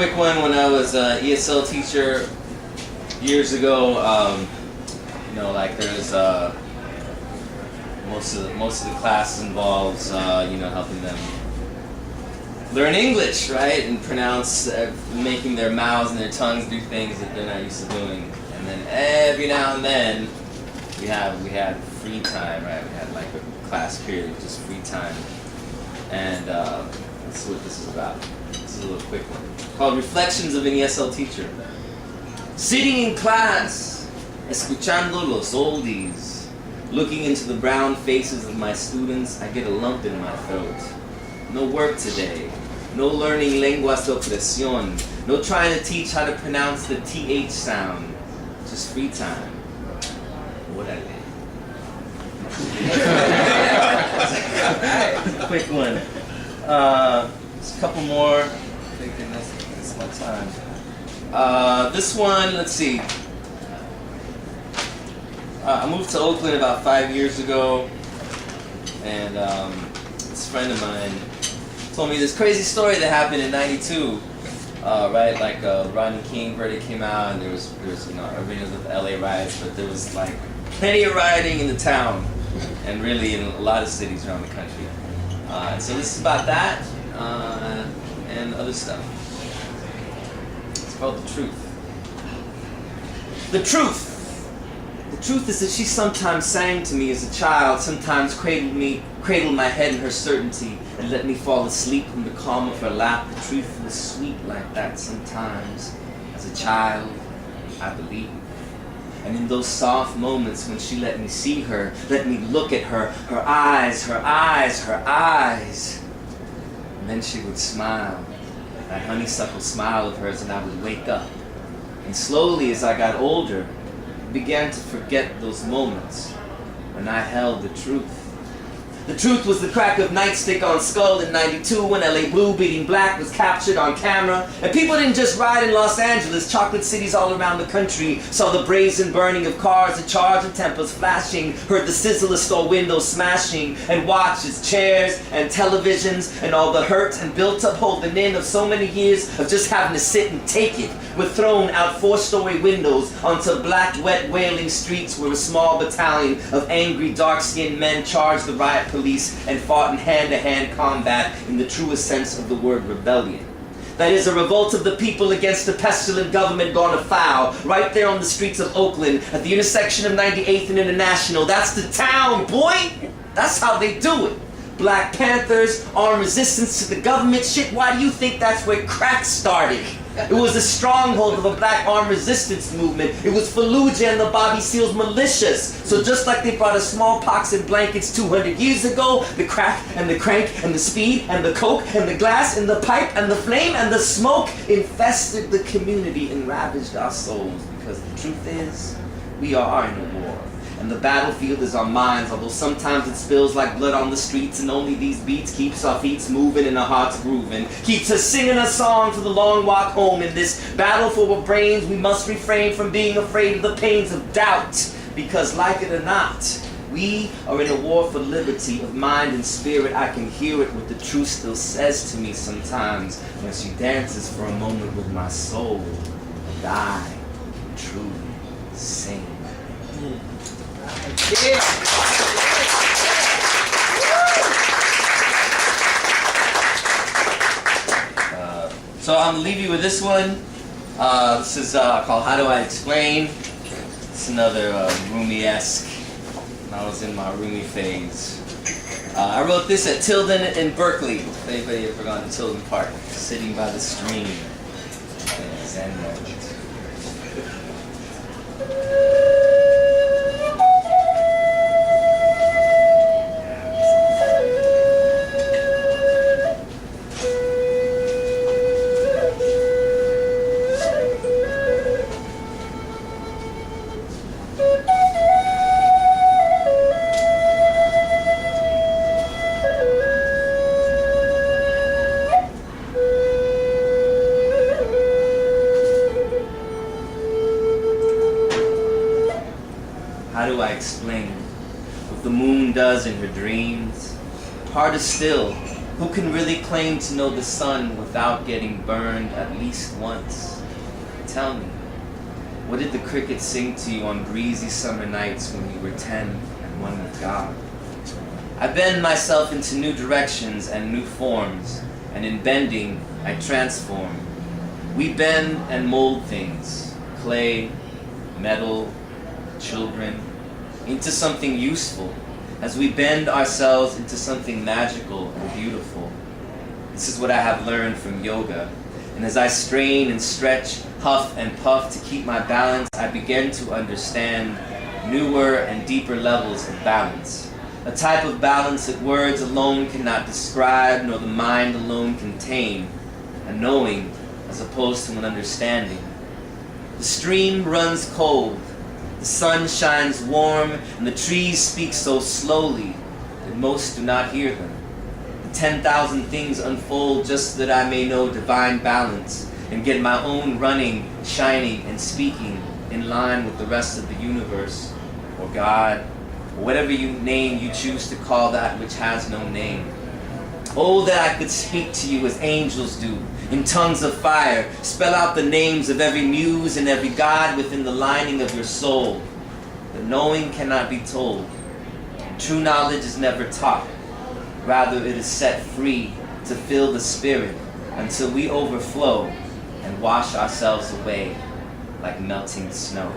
quick one. When I was an ESL teacher years ago, you know, like there's most of the class involves you know, helping them learn English, right, and pronounce, making their mouths and their tongues do things that they're not used to doing. And then every now and then we had free time, right? We had like a class period of just free time, and that's what this is about. This is a little quick one called Reflections of an ESL Teacher. Sitting in class, escuchando los oldies, looking into the brown faces of my students, I get a lump in my throat. No work today. No learning lenguas de opresión. No trying to teach how to pronounce the TH sound. Just free time. Órale. Quick one. Just a couple more. Thinking that's my time. This one, let's see. I moved to Oakland about 5 years ago, and this friend of mine told me this crazy story that happened in '92. Right, like Rodney King verdict came out, and there was you know, everybody knows the LA riots, but there was like plenty of rioting in the town, and really in a lot of cities around the country. So this is about that and other stuff. It's called The Truth. The truth. The truth is that she sometimes sang to me as a child, sometimes cradled my head in her certainty, and let me fall asleep in the calm of her lap. The truth was sweet like that sometimes. As a child, I believe. And in those soft moments when she let me see her, let me look at her, her eyes, her eyes, her eyes. And then she would smile, that honeysuckle smile of hers, and I would wake up. And slowly as I got older, I began to forget those moments when I held the truth. The truth was the crack of nightstick on skull in '92 when LA Blue beating black was captured on camera. And people didn't just ride in Los Angeles, chocolate cities all around the country saw the brazen burning of cars, the charge of tempers flashing, heard the sizzle of store windows smashing, and watched as chairs and televisions and all the hurt and built up holding in of so many years of just having to sit and take it were thrown out 4-story windows onto black, wet, wailing streets where a small battalion of angry, dark-skinned men charged the riot police and fought in hand-to-hand combat in the truest sense of the word rebellion. That is, a revolt of the people against a pestilent government gone afoul, right there on the streets of Oakland, at the intersection of 98th and International. That's the town, boy! That's how they do it. Black Panthers, armed resistance to the government. Shit, why do you think that's where crack started? It was a stronghold of a black armed resistance movement. It was Fallujah and the Bobby Seals militias. So just like they brought us smallpox and blankets 200 years ago, the crack and the crank and the speed and the coke and the glass and the pipe and the flame and the smoke infested the community and ravaged our souls. Because the truth is, we are in a war. And the battlefield is our minds, although sometimes it spills like blood on the streets, and only these beats keeps our feet moving and our hearts grooving. Keeps us singing a song for the long walk home. In this battle for our brains, we must refrain from being afraid of the pains of doubt. Because like it or not, we are in a war for liberty of mind and spirit. I can hear it what the truth still says to me sometimes when she dances for a moment with my soul. And I truly sing. Yeah. So I'm gonna leave you with this one. This is called How Do I Explain? It's another Rumi-esque. When I was in my Rumi phase. I wrote this at Tilden in Berkeley. If anybody ever gone to Tilden Park, sitting by the stream. Zen moment. How do I explain what the moon does in her dreams? Harder still, Who can really claim to know the sun without getting burned at least once? Tell me, what did the crickets sing to you on breezy summer nights when you were 10 and one with God? I bend myself into new directions and new forms, and in bending, I transform. We bend and mold things, clay, metal, children, into something useful, as we bend ourselves into something magical and beautiful. This is what I have learned from yoga, and as I strain and stretch, huff and puff to keep my balance, I begin to understand newer and deeper levels of balance. A type of balance that words alone cannot describe, nor the mind alone contain. A knowing as opposed to an understanding. The stream runs cold, the sun shines warm, and the trees speak so slowly that most do not hear them. The 10,000 things unfold just so that I may know divine balance and get my own running, shining, and speaking in line with the rest of the universe, or God, or whatever name you choose to call that which has no name. Oh, that I could speak to you as angels do, in tongues of fire, spell out the names of every muse and every god within the lining of your soul. But knowing cannot be told. True knowledge is never taught. Rather, it is set free to fill the spirit until we overflow and wash ourselves away like melting snow.